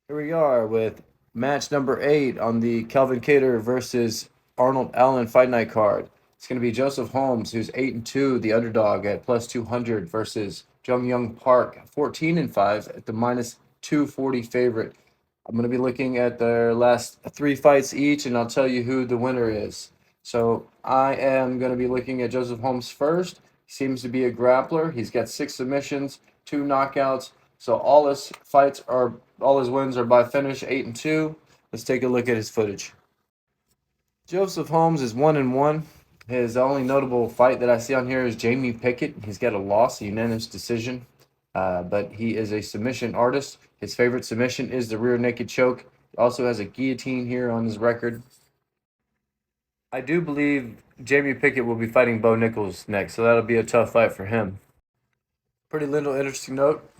Here we are with match number 8 on the Kelvin Kattar versus Arnold Allen Fight Night card. It's going to be Joseph Holmes, who's 8-2, the underdog at plus 200, versus Jungyong Park, 14-5 at the minus 240 favorite. I'm going to be looking at their last 3 fights each, and I'll tell you who the winner is. So I am going to be looking at Joseph Holmes first. He seems to be a grappler. He's got 6 submissions, 2 knockouts. So all his wins are by finish, 8-2. Let's take a look at his footage. Joseph Holmes is 1-1. His only notable fight that I see on here is Jamie Pickett. He's got a loss, a unanimous decision, but he is a submission artist. His favorite submission is the rear naked choke. He also has a guillotine here on his record. I do believe Jamie Pickett will be fighting Bo Nichols next, so that'll be a tough fight for him. Pretty little interesting note.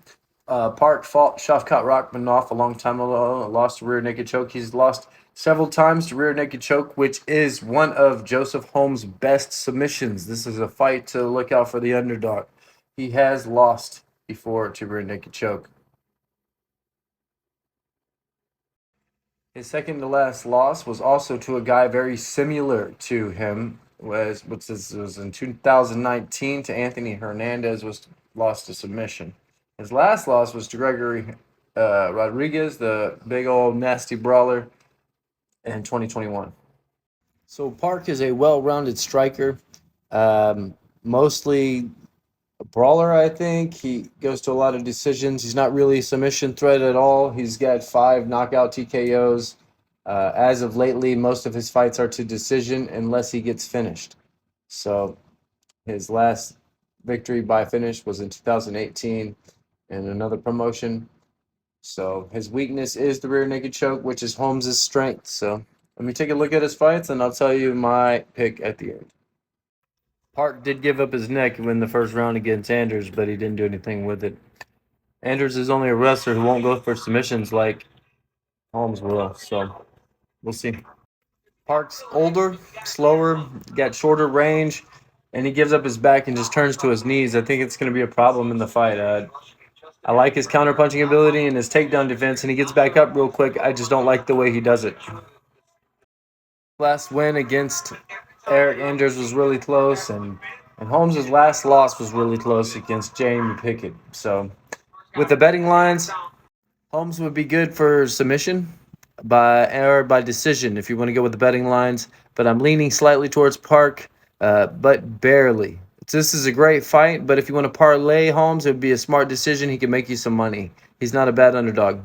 Park fought Shavkat Rakhmonov a long time ago, lost to rear naked choke. He's lost several times to rear naked choke, which is one of Joseph Holmes' best submissions. This is a fight to look out for the underdog. He has lost before to rear naked choke. His second to last loss was also to a guy very similar to him, which was in 2019 to Anthony Hernandez, was lost to submission. His last loss was to Gregory Rodriguez, the big old nasty brawler, in 2021. So Park is a well-rounded striker, mostly a brawler, I think. He goes to a lot of decisions. He's not really a submission threat at all. He's got 5 knockout TKOs. As of lately, most of his fights are to decision unless he gets finished. So his last victory by finish was in 2018 in another promotion. So his weakness is the rear naked choke, which is Holmes' strength. So let me take a look at his fights, and I'll tell you my pick at the end. Park did give up his neck in the first round against Anders, but he didn't do anything with it. Anders is only a wrestler who won't go for submissions like Holmes will. So we'll see. Park's older, slower, got shorter range, and he gives up his back and just turns to his knees. I think it's going to be a problem in the fight. I like his counterpunching ability and his takedown defense, and he gets back up real quick. I just don't like the way he does it. Last win against Eric Anders was really close, and Holmes' last loss was really close against Jamie Pickett. So with the betting lines, Holmes would be good for submission by decision if you want to go with the betting lines, but I'm leaning slightly towards Park, but barely. This is a great fight, but if you want to parlay Holmes, it would be a smart decision. He can make you some money. He's not a bad underdog.